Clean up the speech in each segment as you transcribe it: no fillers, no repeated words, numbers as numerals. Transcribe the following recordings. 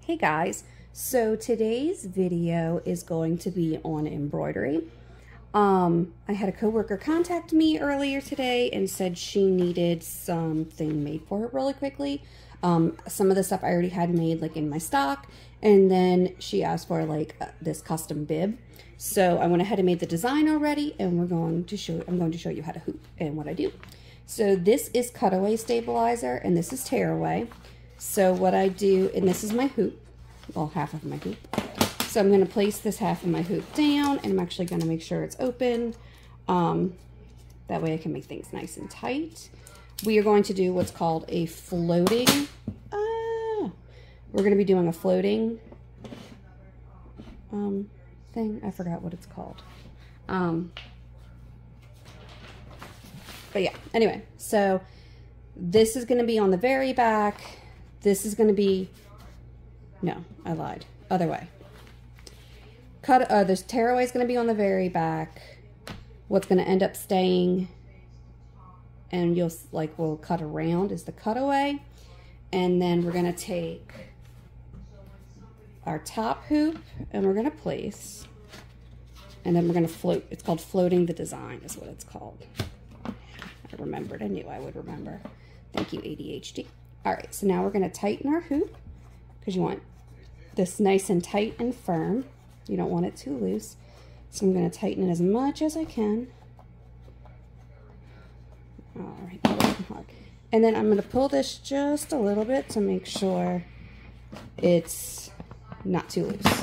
Hey guys, so today's video is going to be on embroidery. I had a coworker contact me earlier today and said she needed something made for her really quickly. Some of the stuff I already had made like in my stock, and then she asked for like this custom bib. So I went ahead and made the design already, and I'm going to show you how to hoop and what I do. So this is cutaway stabilizer and this is tearaway. So what I do, and this is my hoop, well, half of my hoop. So I'm going to place this half of my hoop down, and I'm actually going to make sure it's open. That way I can make things nice and tight. We are going to do what's called a floating, we're going to be doing a floating thing. I forgot what it's called. But yeah, anyway, so this is going to be on the very back. This is going to be, no, I lied, other way. This tearaway is going to be on the very back. What's going to end up staying, and we'll cut around, is the cutaway. And then we're going to take our top hoop and we're going to place, and then we're going to float. It's called floating the design is what it's called. I remembered. I knew I would remember. Thank you, ADHD. All right, so now we're going to tighten our hoop because you want this nice and tight and firm. You don't want it too loose. So I'm going to tighten it as much as I can. All right, hard. And then I'm going to pull this just a little bit to make sure it's not too loose.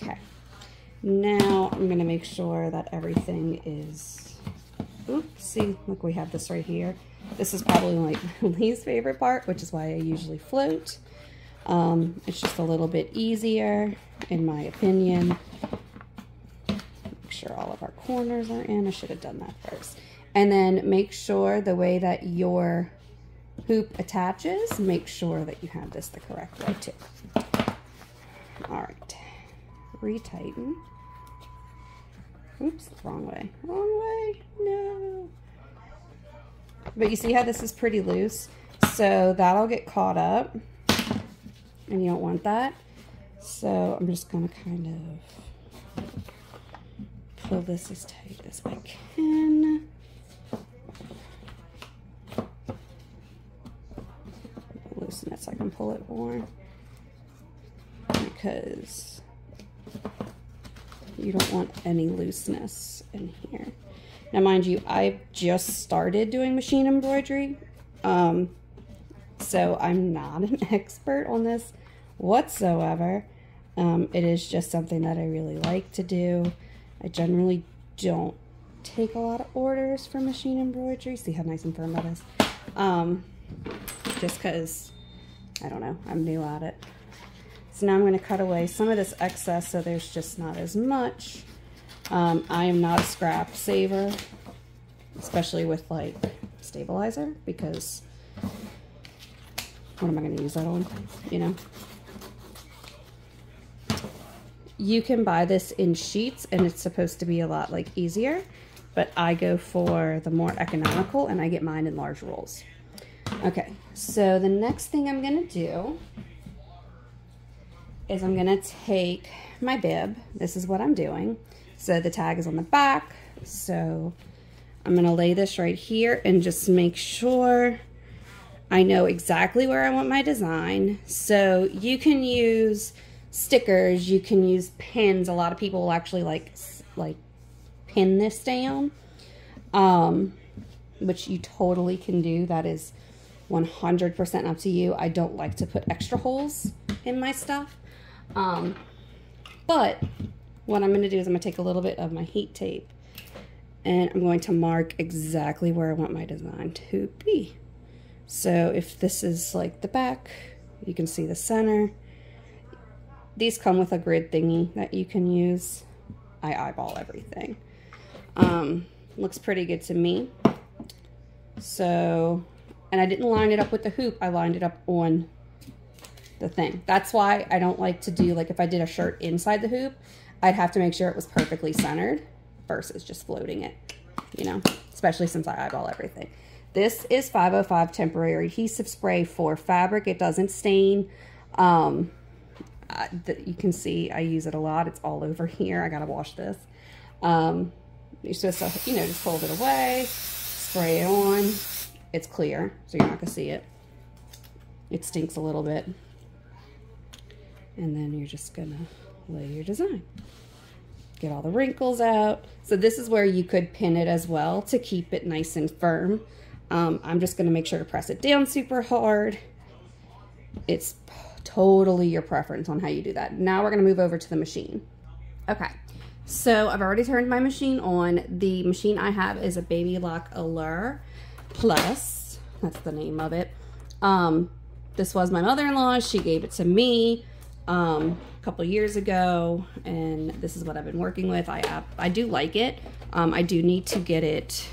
Okay. Now I'm going to make sure that everything is, oops, see, look, we have this right here. This is probably my least favorite part, which is why I usually float. It's just a little bit easier, in my opinion. Make sure all of our corners are in. I should have done that first. And then make sure the way that your hoop attaches, make sure that you have this the correct way too. All right, retighten. Oops, wrong way, no. But you see how this is pretty loose? So that'll get caught up, and you don't want that. So I'm just gonna kind of pull this as tight as I can. Loosen it so I can pull it more, because you don't want any looseness in here. Now, mind you, I've just started doing machine embroidery, so I'm not an expert on this whatsoever. It is just something that I really like to do. I generally don't take a lot of orders for machine embroidery. See how nice and firm that is? Just because, I don't know, I'm new at it. So now I'm going to cut away some of this excess so there's just not as much. I am not a scrap saver, especially with like stabilizer, because what am I going to use that on, you know? You can buy this in sheets and it's supposed to be a lot like easier, but I go for the more economical and I get mine in large rolls. Okay, so the next thing I'm going to do is I'm going to take my bib. This is what I'm doing. So the tag is on the back, so I'm going to lay this right here and just make sure I know exactly where I want my design. So you can use stickers, you can use pins. A lot of people will actually like pin this down, which you totally can do. That is 100% up to you. I don't like to put extra holes in my stuff, but what I'm going to do is I'm going to take a little bit of my heat tape and I'm going to mark exactly where I want my design to be. So if this is like the back, you can see the center. These come with a grid thingy that you can use. I eyeball everything. Looks pretty good to me. So, and I didn't line it up with the hoop. I lined it up on the thing. That's why I don't like to do, like if I did a shirt inside the hoop, I'd have to make sure it was perfectly centered versus just floating it, you know, especially since I eyeball everything. This is 505 temporary adhesive spray for fabric. It doesn't stain. You can see I use it a lot. It's all over here. I gotta wash this. You're supposed to, just hold it away, spray it on. It's clear, so you're not gonna see it. It stinks a little bit. And then you're just gonna lay your design. Get all the wrinkles out. So this is where you could pin it as well to keep it nice and firm. I'm just gonna make sure to press it down super hard. It's totally your preference on how you do that. Now we're gonna move over to the machine. Okay, so I've already turned my machine on. The machine I have is a Baby Lock Allure Plus. That's the name of it. This was my mother-in-law's. She gave it to me a couple years ago, and this is what I've been working with. I do like it. I do need to get it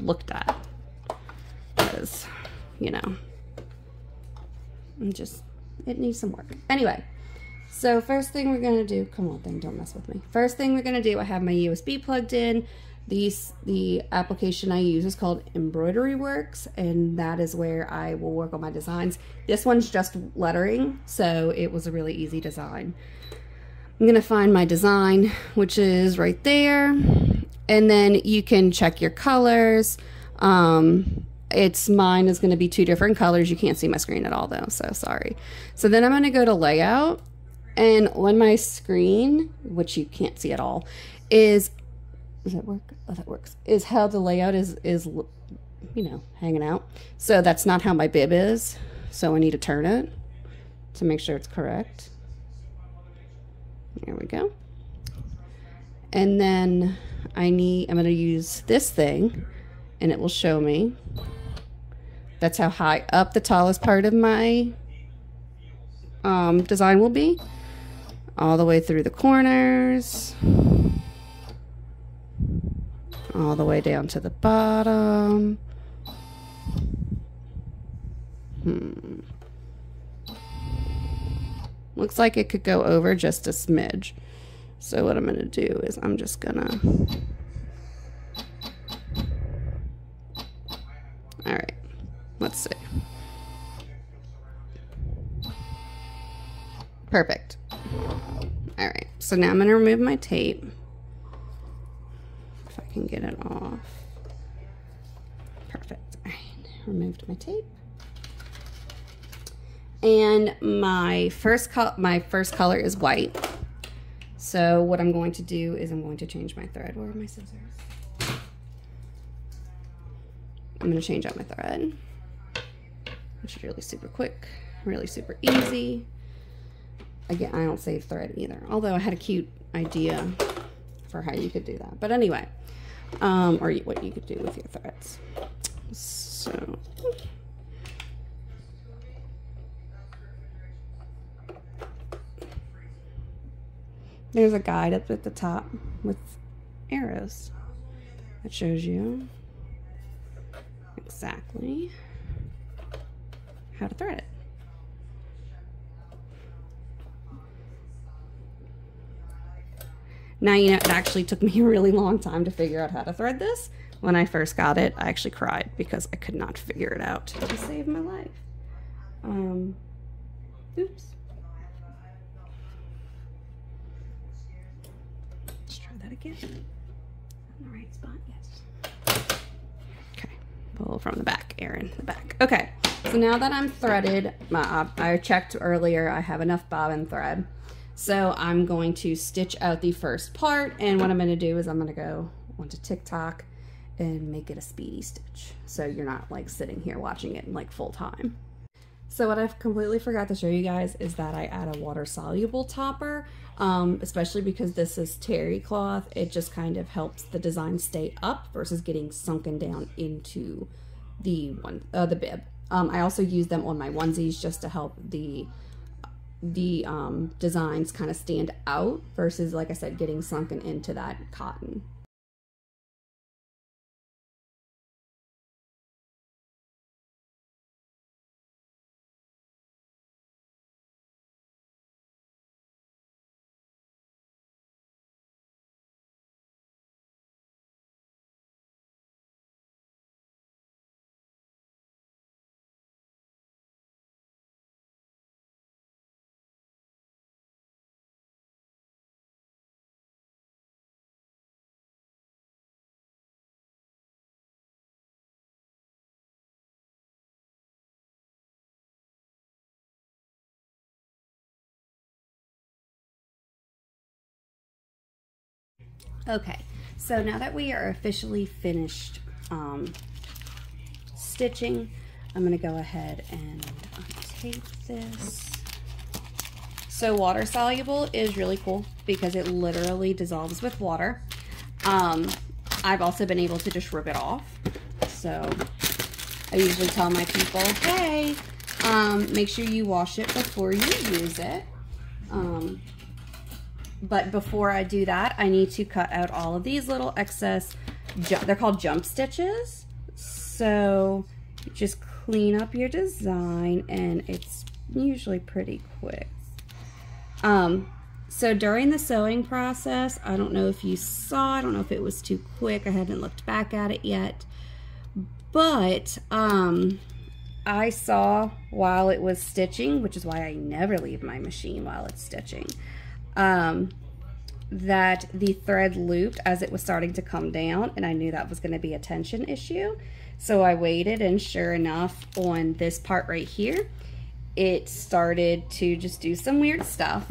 looked at, because it needs some work. Anyway, so first thing we're gonna do, come on thing, don't mess with me. First thing we're gonna do, I have my USB plugged in. The application I use is called Embroidery Works, and that is where I will work on my designs. This one's just lettering, so it was a really easy design. I'm gonna find my design, which is right there, and then you can check your colors. Mine is gonna be 2 different colors. You can't see my screen at all though, so sorry. So then I'm gonna go to layout, and on my screen, which you can't see at all, does that work? Oh, that works. Is how the layout is hanging out. So that's not how my bib is. So I need to turn it to make sure it's correct. There we go. And then I'm going to use this thing, and it will show me. That's how high up the tallest part of my design will be. All the way through the corners. All the way down to the bottom. Looks like it could go over just a smidge. So what I'm going to do is I'm just going to... Alright, let's see. Perfect. Alright, so now I'm going to remove my tape. If I can get it off. Perfect. All right, removed my tape. And my first color is white. So what I'm going to do is I'm going to change my thread. Where are my scissors? I'm going to change out my thread, which is really super quick, really super easy. Again, I don't save thread either, although I had a cute idea for how you could do that. But anyway, or what you could do with your threads. So there's a guide up at the top with arrows that shows you exactly how to thread it. Now, it actually took me a really long time to figure out how to thread this. When I first got it, I actually cried because I could not figure it out to save my life. Oops. Let's try that again. In the right spot, yes. Okay, pull from the back, Erin, the back. Okay, so now that I'm threaded, I checked earlier, I have enough bobbin thread. So I'm going to stitch out the first part, and what I'm going to do is I'm going to go onto TikTok and make it a speedy stitch, so you're not like sitting here watching it in like full time. So what I've completely forgot to show you guys is that I add a water soluble topper, especially because this is terry cloth. It just kind of helps the design stay up versus getting sunken down into the bib. I also use them on my onesies just to help the designs kind of stand out versus, like I said, getting sunken into that cotton. Okay, so now that we are officially finished stitching, I'm gonna go ahead and tape this. So water soluble is really cool because it literally dissolves with water. I've also been able to just rip it off. So I usually tell my people, hey, make sure you wash it before you use it. But before I do that, I need to cut out all of these little excess, they're called jump stitches. So just clean up your design and it's usually pretty quick. So during the sewing process, I don't know if you saw, I don't know if it was too quick, I haven't looked back at it yet, but I saw while it was stitching, which is why I never leave my machine while it's stitching, that the thread looped as it was starting to come down, and I knew that was going to be a tension issue. So I waited, and sure enough, on this part right here, it started to just do some weird stuff.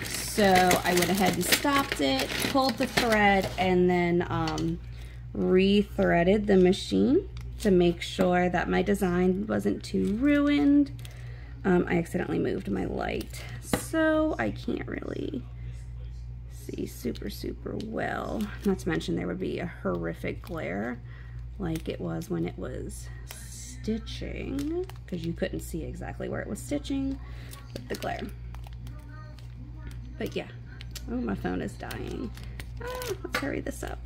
So I went ahead and stopped it, pulled the thread, and then re-threaded the machine to make sure that my design wasn't too ruined. I accidentally moved my light, so I can't really see super well. Not to mention there would be a horrific glare like it was when it was stitching, because you couldn't see exactly where it was stitching with the glare. But yeah, oh, my phone is dying. Let's hurry this up.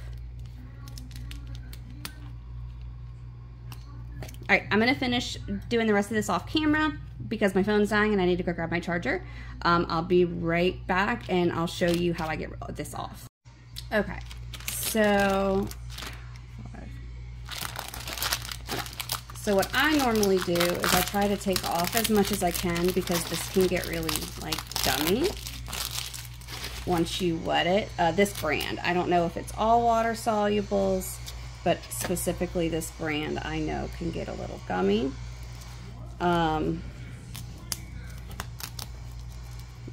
All right, I'm gonna finish doing the rest of this off camera because my phone's dying and I need to go grab my charger. I'll be right back and I'll show you how I get this off. Okay, so what I normally do is I try to take off as much as I can because this can get really like gummy once you wet it. This brand, I don't know if it's all water solubles, but specifically this brand I know can get a little gummy.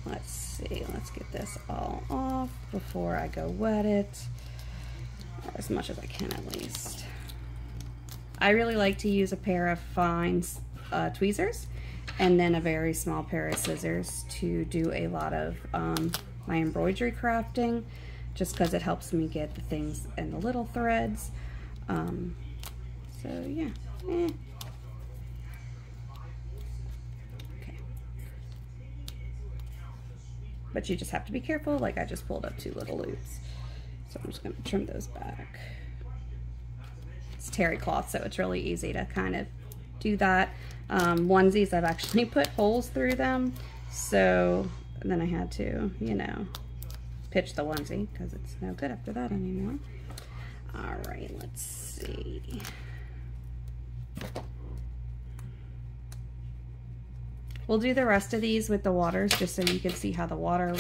Let's see, let's get this all off before I go wet it, or as much as I can at least. I really like to use a pair of fine tweezers and then a very small pair of scissors to do a lot of my embroidery crafting, just because it helps me get the things and the little threads. So yeah. Okay. But you just have to be careful, like I just pulled up 2 little loops. So I'm just gonna trim those back. It's terry cloth, so it's really easy to kind of do that. Onesies, I've actually put holes through them, so then I had to, you know, pitch the onesie because it's no good after that anymore. All right, let's see. We'll do the rest of these with the waters just so you can see how the water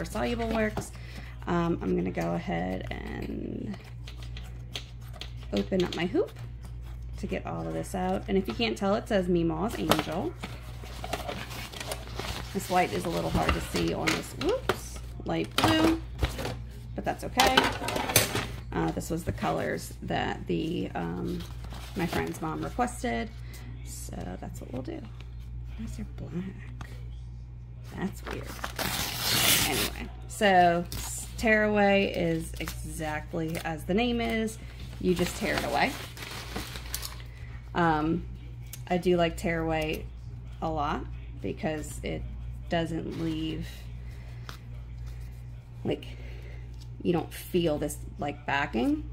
soluble works. I'm gonna go ahead and open up my hoop to get all of this out. And if you can't tell, it says Meemaw's Angel. This white is a little hard to see on this, whoops, light blue, but that's okay. This was the colors that the my friend's mom requested, so that's what we'll do. These are black. That's weird. Anyway, so tearaway is exactly as the name is. You just tear it away. I do like tearaway a lot because it doesn't leave, like, you don't feel this like backing,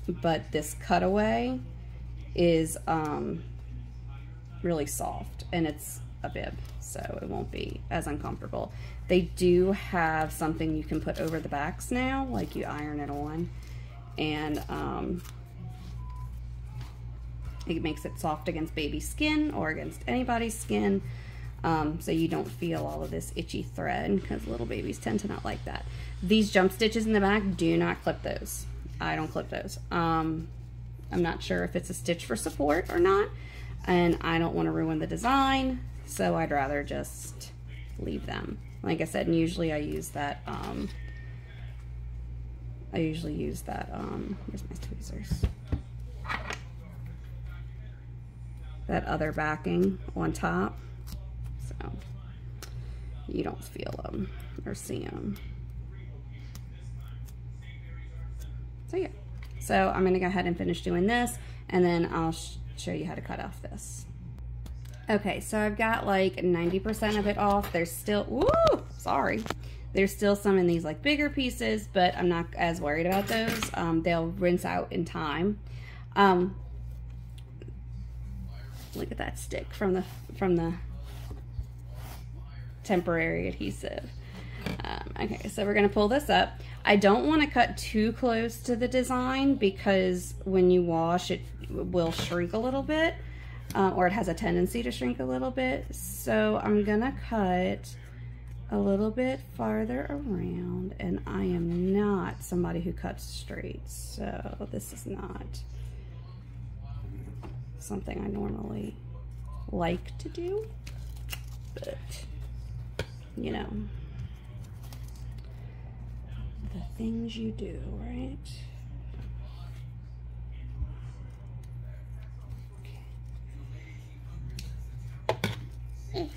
but this cutaway is really soft and it's a bib, so it won't be as uncomfortable. They do have something you can put over the backs now, like you iron it on, and it makes it soft against baby skin or against anybody's skin, so you don't feel all of this itchy thread, because little babies tend to not like that. These jump stitches in the back, do not clip those. I don't clip those. I'm not sure if it's a stitch for support or not, and I don't want to ruin the design, so I'd rather just leave them. Like I said, and usually I use that I usually use that, where's my tweezers? That other backing on top, so you don't feel them or see them. So yeah, so I'm gonna go ahead and finish doing this, and then I'll show you how to cut off this. Okay, so I've got like 90% of it off. There's still, woo, sorry. There's still some in these like bigger pieces, but I'm not as worried about those. They'll rinse out in time. Look at that stick from the temporary adhesive. Okay, so we're gonna pull this up. I don't want to cut too close to the design because when you wash it will shrink a little bit, or it has a tendency to shrink a little bit. So I'm gonna cut a little bit farther around, and I am not somebody who cuts straight, so this is not something I normally like to do, but you know, the things you do, right? Okay.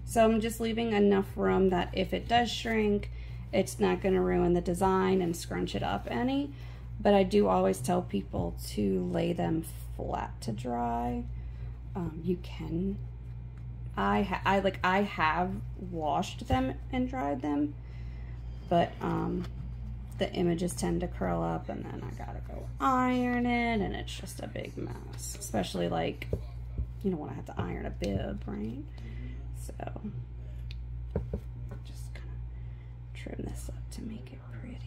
So I'm just leaving enough room that if it does shrink, it's not going to ruin the design and scrunch it up any. But I do always tell people to lay them flat to dry. You can. I have washed them and dried them, but the images tend to curl up, and then I gotta go iron it, and it's just a big mess. Especially like, you don't want to have to iron a bib, right? So just kind of trim this up to make it pretty.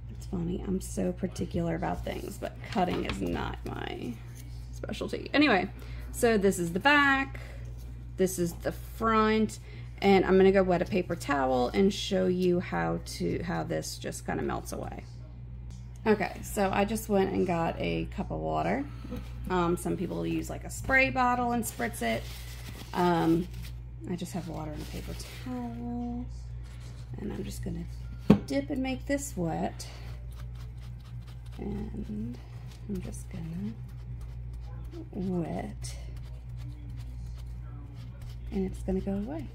It's funny, I'm so particular about things, but cutting is not my specialty. Anyway, so this is the back, this is the front, and I'm gonna go wet a paper towel and show you how this just kind of melts away. Okay, so I just went and got a cup of water. Some people use like a spray bottle and spritz it. I just have water in a paper towel, and I'm just gonna dip and make this wet. And I'm just gonna wet, and it's gonna go away.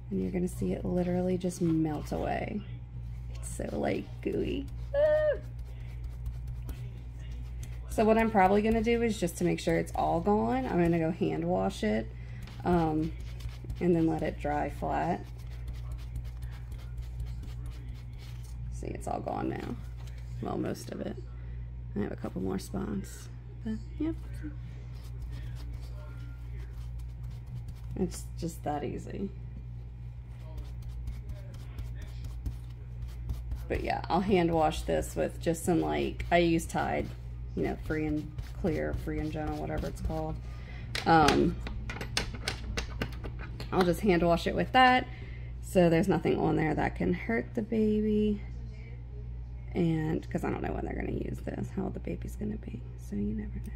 And you're gonna see it literally just melt away. It's so like gooey. So what I'm probably gonna do is, just to make sure it's all gone, I'm gonna go hand wash it, and then let it dry flat. See, it's all gone now. Well, most of it. I have a couple more spots, but yep. It's just that easy. But yeah, I'll hand wash this with just some, like, I use Tide, you know, free and clear, free and gentle, whatever it's called. I'll just hand wash it with that, so there's nothing on there that can hurt the baby. And because I don't know when they're going to use this, how old the baby's going to be, so you never know.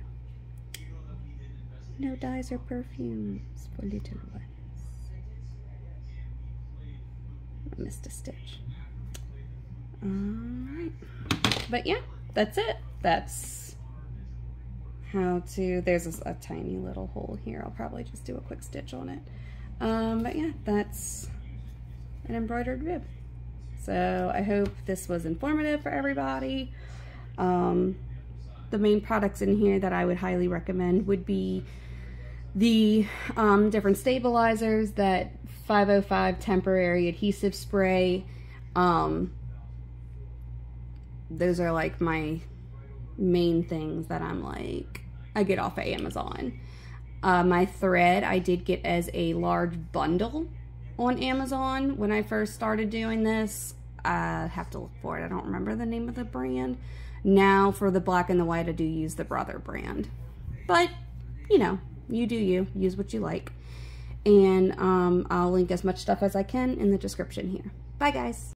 No dyes or perfumes for little ones. I missed a stitch. Alright, but yeah, that's it. That's how to, there's a tiny little hole here. I'll probably just do a quick stitch on it. But yeah, that's an embroidered rib. So I hope this was informative for everybody. The main products in here that I would highly recommend would be the different stabilizers, that 505 temporary adhesive spray. Those are like my main things that I'm like, I get off of Amazon. My thread I did get as a large bundle on Amazon when I first started doing this. I have to look for it. I don't remember the name of the brand. Now for the black and the white, I do use the Brother brand. But, you know, you do you. Use what you like. And I'll link as much stuff as I can in the description here. Bye, guys.